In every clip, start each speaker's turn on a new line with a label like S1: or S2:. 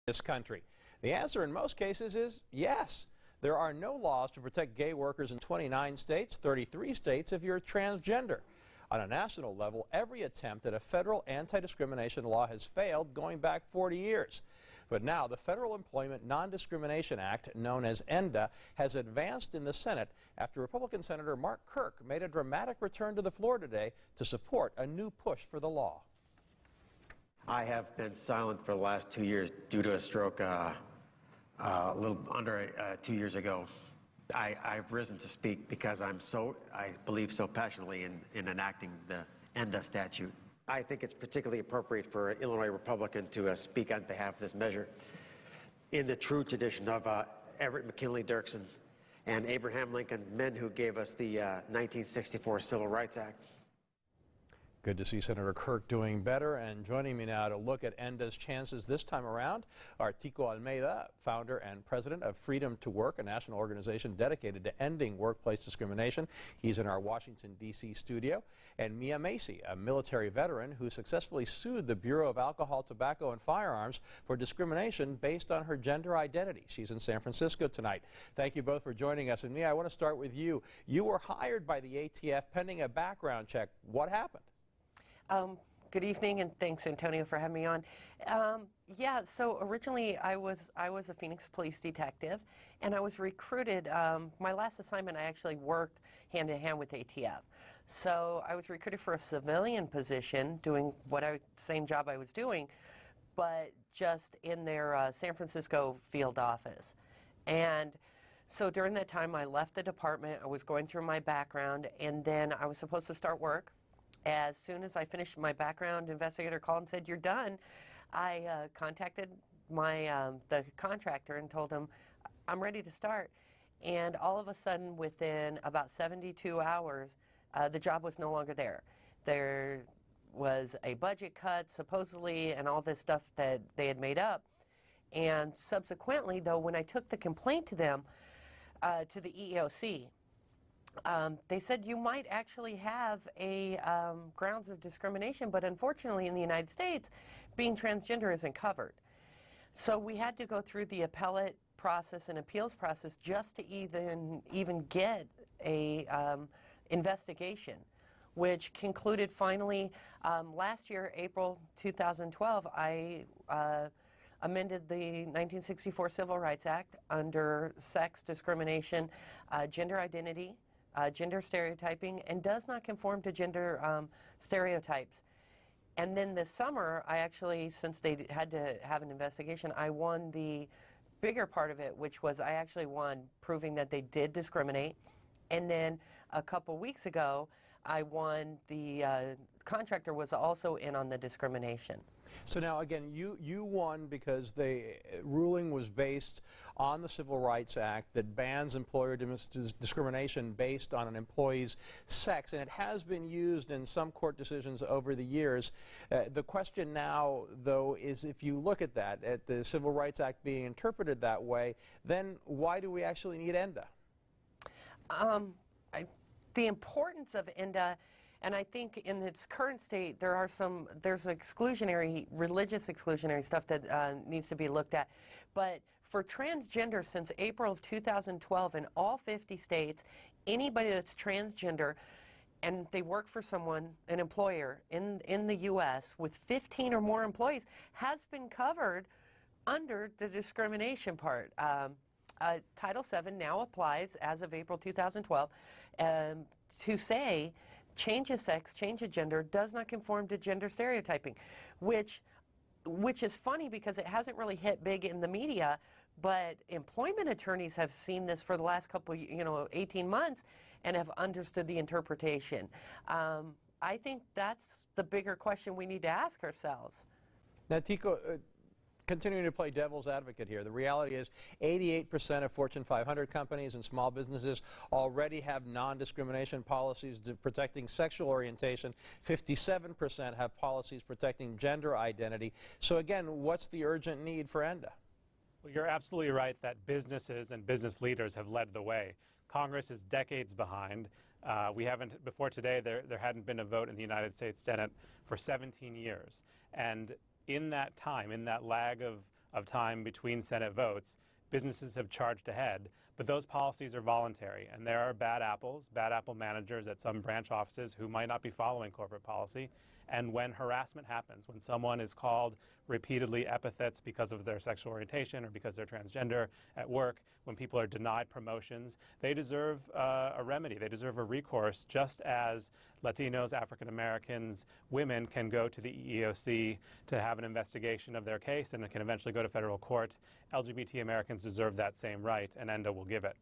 S1: this country? The answer in most cases is yes. There are no laws to protect gay workers in 29 states, 33 states if you're transgender. On a national level, every attempt at a federal anti-discrimination law has failed going back 40 years. But now the Federal Employment Non-Discrimination Act, known as ENDA, has advanced in the Senate after Republican Senator Mark Kirk made a dramatic return to the floor today to support a new push for the law.
S2: I have been silent for the last 2 years due to a stroke a little under 2 years ago. I've risen to speak because I believe so passionately in enacting the ENDA statute. I think it's particularly appropriate for an Illinois Republican to speak on behalf of this measure in the true tradition of Everett McKinley Dirksen and Abraham Lincoln, men who gave us the 1964 Civil Rights Act.
S1: Good to see Senator Kirk doing better. And joining me now to look at ENDA's chances this time around are Tico Almeida, founder and president of Freedom to Work, a national organization dedicated to ending workplace discrimination. He's in our Washington, D.C. studio. And Mia Macy, a military veteran who successfully sued the Bureau of Alcohol, Tobacco, and Firearms for discrimination based on her gender identity. She's in San Francisco tonight. Thank you both for joining us. And Mia, I want to start with you. You were hired by the ATF pending a background check. What happened?
S3: Good evening, and thanks, Antonio, for having me on. Yeah, so originally I was a Phoenix police detective, and I was recruited. My last assignment, I actually worked hand in hand with ATF. So I was recruited for a civilian position, doing same job I was doing, but just in their San Francisco field office. And so during that time, I left the department. I was going through my background, and then I was supposed to start work. As soon as I finished, my background investigator called and said, "You're done." I contacted the contractor and told him, "I'm ready to start." And all of a sudden, within about 72 hours, the job was no longer there. There was a budget cut, supposedly, and all this stuff that they had made up. And subsequently, though, when I took the complaint to them, to the EEOC, they said you might actually have a grounds of discrimination, but unfortunately in the United States, being transgender isn't covered. So we had to go through the appellate process and appeals process just to even get a investigation, which concluded finally last year, April 2012, I amended the 1964 Civil Rights Act under sex discrimination, gender identity, gender stereotyping, and does not conform to gender stereotypes. And then this summer, I actually, since they had to have an investigation, I won the bigger part of it, which was I actually won proving that they did discriminate. And then a couple weeks ago, I won the contractor was also in on the discrimination.
S1: So now again, you won because the ruling was based on the Civil Rights Act that bans employer discrimination based on an employee's sex, and it has been used in some court decisions over the years. The question now, though, is if you look at that, at the Civil Rights Act being interpreted that way, then why do we actually need ENDA?
S3: The importance of ENDA, and I think in its current state there's religious exclusionary stuff that needs to be looked at. But for transgender, since April of 2012 in all 50 states, anybody that's transgender and they work for someone, an employer in the U.S. with 15 or more employees, has been covered under the discrimination part. Title VII now applies as of April 2012 to say change of sex, change of gender does not conform to gender stereotyping, which is funny because it hasn't really hit big in the media, but employment attorneys have seen this for the last couple, 18 months and have understood the interpretation. I think that's the bigger question we need to ask ourselves.
S1: Now, Tico, continuing to play devil's advocate here, the reality is 88% of Fortune 500 companies and small businesses already have non-discrimination policies protecting sexual orientation. 57% have policies protecting gender identity. So again, what's the urgent need for ENDA?
S4: Well, you're absolutely right that businesses and business leaders have led the way. Congress is decades behind. Before today, there hadn't been a vote in the United States Senate for 17 years. And in that time, in that lag of of time between Senate votes, businesses have charged ahead, but those policies are voluntary, and there are bad apple managers at some branch offices who might not be following corporate policy. And when harassment happens, when someone is called repeatedly epithets because of their sexual orientation or because they're transgender at work, when people are denied promotions, they deserve a remedy. They deserve a recourse, just as Latinos, African Americans, women can go to the EEOC to have an investigation of their case, and it can eventually go to federal court. LGBT Americans deserve that same right, and ENDA will give it.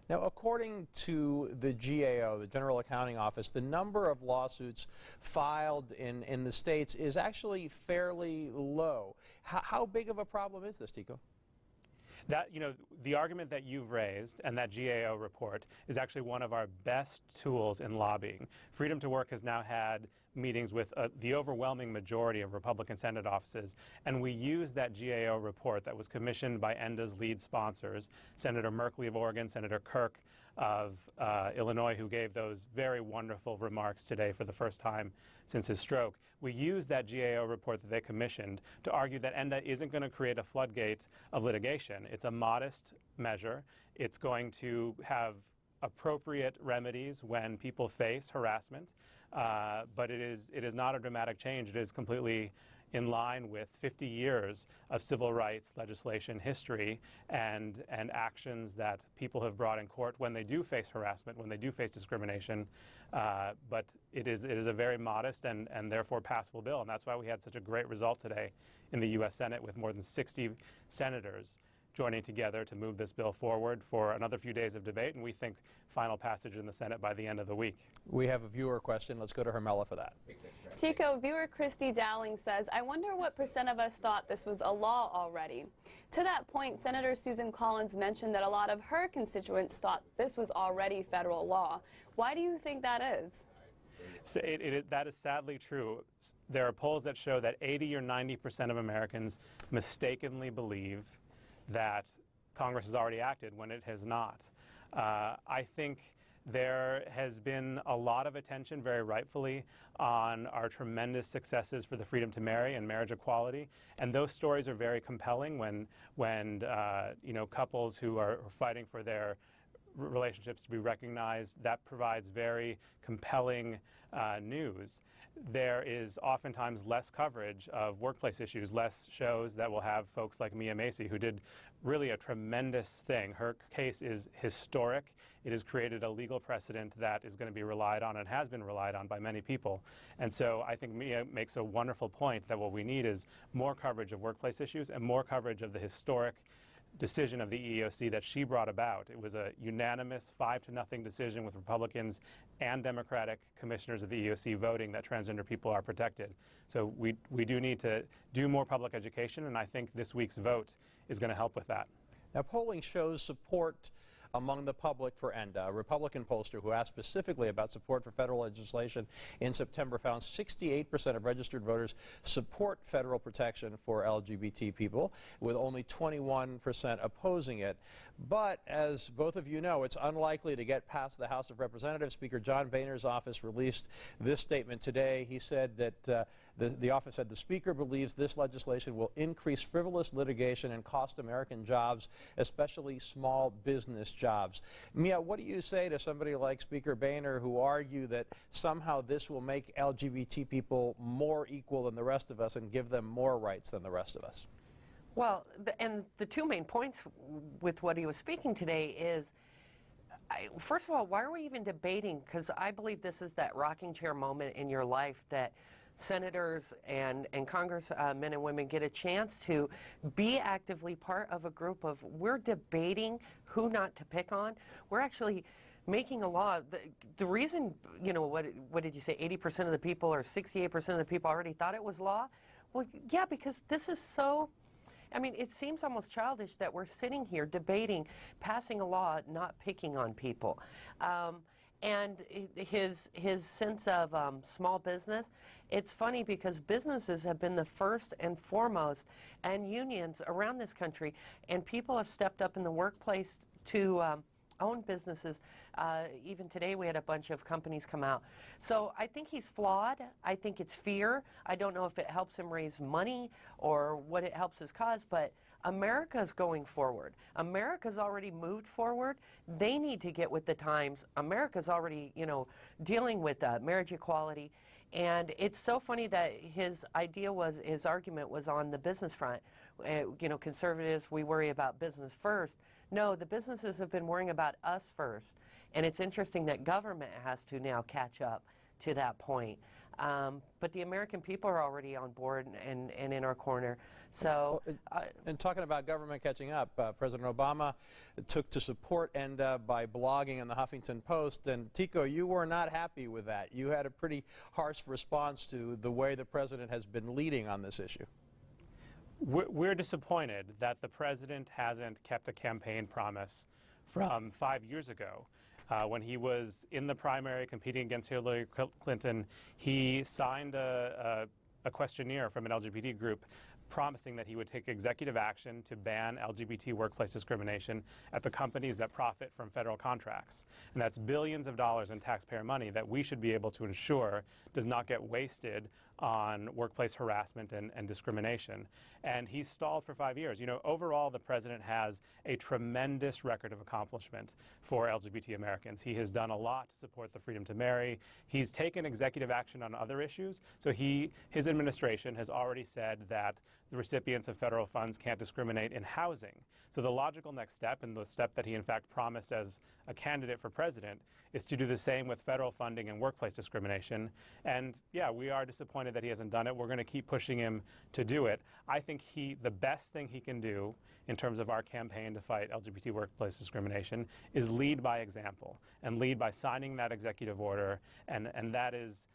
S1: Now, according to the GAO, the General Accounting Office, the number of lawsuits filed in the states is actually fairly low. How big of a problem is this, Tico?
S4: That, the argument that you've raised and that GAO report is actually one of our best tools in lobbying. Freedom to Work has now had meetings with the overwhelming majority of Republican Senate offices, and we use that GAO report that was commissioned by ENDA's lead sponsors, Senator Merkley of Oregon, Senator Kirk of Illinois, who gave those very wonderful remarks today for the first time since his stroke. We used that GAO report that they commissioned to argue that ENDA isn't going to create a floodgate of litigation. It's a modest measure. It's going to have appropriate remedies when people face harassment, but it is not a dramatic change. It is completely in line with 50 years of civil rights legislation history and actions that people have brought in court when they do face harassment, when they do face discrimination. But it is a very modest and therefore passable bill, and that's why we had such a great result today in the U.S. Senate with more than 60 senators joining together to move this bill forward for another few days of debate, and we think final passage in the Senate by the end of the week.
S1: We have a viewer question. Let's go to Hermela for that.
S5: Tico, viewer Christy Dowling says, I wonder what % of us thought this was a law already. To that point, Senator Susan Collins mentioned that a lot of her constituents thought this was already federal law. Why do you think that is?
S4: So that is sadly true. There are polls that show that 80 or 90% of Americans mistakenly believe that Congress has already acted when it has not. I think there has been a lot of attention, very rightfully, on our tremendous successes for the freedom to marry and marriage equality, and those stories are very compelling when couples who are fighting for their relationships to be recognized. That provides very compelling news. There is oftentimes less coverage of workplace issues, less shows that will have folks like Mia Macy, who did really a tremendous thing. Her case is historic. It has created a legal precedent that is going to be relied on and has been relied on by many people. And so I think Mia makes a wonderful point that what we need is more coverage of workplace issues and more coverage of the historic decision of the EEOC that she brought about. It was a unanimous 5-0 decision with Republicans and Democratic commissioners of the EEOC voting that transgender people are protected. So we do need to do more public education, and I think this week's vote is going to help with that.
S1: Now, polling shows support among the public for ENDA. A Republican pollster who asked specifically about support for federal legislation in September found 68% of registered voters support federal protection for LGBT people, with only 21% opposing it. But as both of you know, it's unlikely to get past the House of Representatives. Speaker John Boehner's office released this statement today. He said that the office said the Speaker believes this legislation will increase frivolous litigation and cost American jobs, especially small business jobs. Mia, what do you say to somebody like Speaker Boehner who argue that somehow this will make LGBT people more equal than the rest of us and give them more rights than the rest of us?
S3: Well, and the two main points with what he was speaking today is, first of all, why are we even debating? Because I believe this is that rocking chair moment in your life that senators and congressmen and women get a chance to be actively part of a group of, we're debating who not to pick on. We're actually making a law. The reason, what did you say, 80% of the people or 68% of the people already thought it was law? Well, yeah, because this is so, it seems almost childish that we're sitting here debating, passing a law, not picking on people. And his sense of small business, it's funny because businesses have been the first and foremost, and unions around this country, and people have stepped up in the workplace to own businesses. Even today we had a bunch of companies come out. So I think he's flawed. I think it's fear. I don't know if it helps him raise money or what it helps his cause, but America's going forward. America's already moved forward. They need to get with the times. America's already, dealing with marriage equality. And it's so funny that his argument was on the business front. Conservatives, we worry about business first. No, the businesses have been worrying about us first. And it's interesting that government has to now catch up to that point. But the American people are already on board and in our corner. So,
S1: and talking about government catching up, President Obama took to support ENDA by blogging in the Huffington Post. And Tico, you were not happy with that. You had a pretty harsh response to the way the president has been leading on this issue.
S4: We're disappointed that the president hasn't kept a campaign promise from 5 years ago. When he was in the primary competing against Hillary Clinton, he signed a questionnaire from an LGBT group promising that he would take executive action to ban LGBT workplace discrimination at the companies that profit from federal contracts. And that's billions of dollars in taxpayer money that we should be able to ensure does not get wasted on workplace harassment and discrimination. And he's stalled for 5 years. Overall, the president has a tremendous record of accomplishment for LGBT Americans. He has done a lot to support the freedom to marry. He's taken executive action on other issues. So his administration has already said that the recipients of federal funds can't discriminate in housing. So the logical next step, and the step that he in fact promised as a candidate for president, is to do the same with federal funding and workplace discrimination. And yeah, we are disappointed that he hasn't done it. We're going to keep pushing him to do it. I think the best thing he can do in terms of our campaign to fight LGBT workplace discrimination is lead by example and lead by signing that executive order. And that is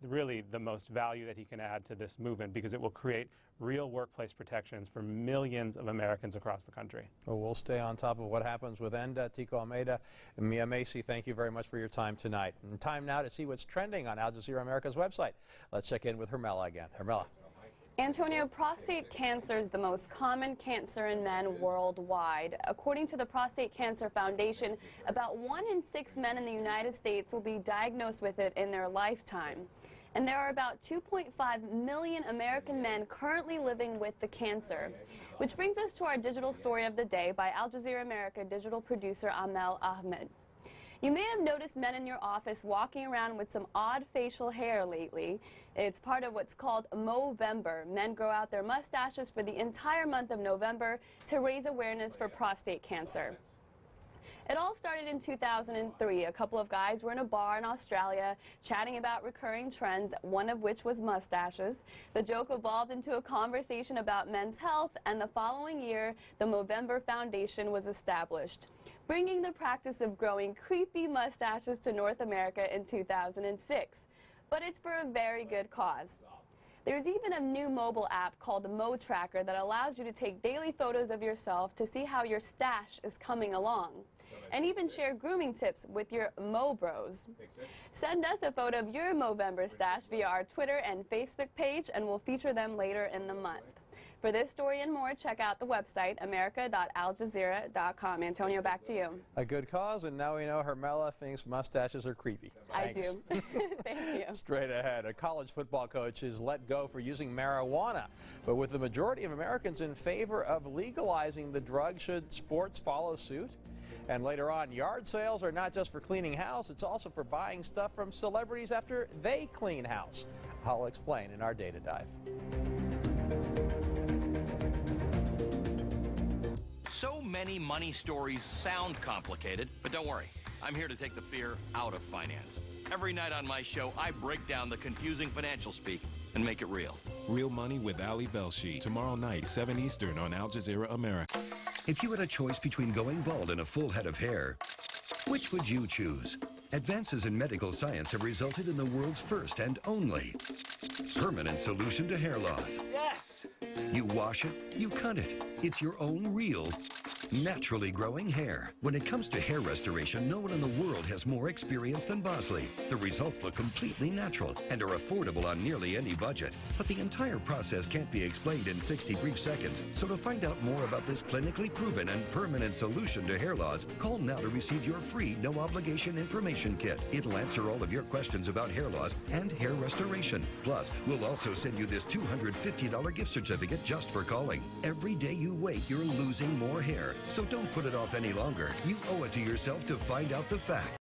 S4: really the most value that he can add to this movement, because it will create real workplace protections for millions of Americans across the country.
S1: Well, we'll stay on top of what happens with ENDA. Tico Almeida and Mia Macy, thank you very much for your time tonight. And time now to see what's trending on Al Jazeera America's website. Let's check in with Hermela again. Hermela.
S5: Antonio, prostate cancer is the most common cancer in men worldwide. According to the Prostate Cancer Foundation, about 1 in 6 men in the United States will be diagnosed with it in their lifetime. And there are about 2.5 million American men currently living with the cancer. Which brings us to our digital story of the day by Al Jazeera America digital producer Amel Ahmed. You may have noticed men in your office walking around with some odd facial hair lately. It's part of what's called Movember. Men grow out their mustaches for the entire month of November to raise awareness for prostate cancer. It all started in 2003. A couple of guys were in a bar in Australia chatting about recurring trends, one of which was mustaches. The joke evolved into a conversation about men's health, and the following year, the Movember Foundation was established, bringing the practice of growing creepy mustaches to North America in 2006. But it's for a very good cause. There's even a new mobile app called the Mo Tracker that allows you to take daily photos of yourself to see how your stash is coming along, and even share grooming tips with your Mo Bros. Send us a photo of your Movember stash via our Twitter and Facebook page, and we'll feature them later in the month. For this story and more, check out the website, america.aljazeera.com. Antonio, back to you.
S1: A good cause, and now we know Hermela thinks mustaches are creepy.
S5: Thanks. I do. Thank you.
S1: Straight ahead, a college football coach is let go for using marijuana. But with the majority of Americans in favor of legalizing the drug, should sports follow suit? And later on, yard sales are not just for cleaning house, it's also for buying stuff from celebrities after they clean house. I'll explain in our Data Dive.
S6: So many money stories sound complicated, but don't worry. I'm here to take the fear out of finance. Every night on my show, I break down the confusing financial speak and make it real.
S7: Real Money with Ali Belshi, tomorrow night, 7 Eastern on Al Jazeera America.
S8: If you had a choice between going bald and a full head of hair, which would you choose? Advances in medical science have resulted in the world's first and only permanent solution to hair loss.
S6: Yes!
S8: You wash it, you cut it. It's your own real Naturally growing hair. When it comes to hair restoration, no one in the world has more experience than Bosley. The results look completely natural and are affordable on nearly any budget. But the entire process can't be explained in 60 brief seconds. So to find out more about this clinically proven and permanent solution to hair loss, call now to receive your free no-obligation information kit. It'll answer all of your questions about hair loss and hair restoration. Plus, we'll also send you this $250 gift certificate just for calling. Every day you wait, you're losing more hair. So don't put it off any longer. You owe it to yourself to find out the facts.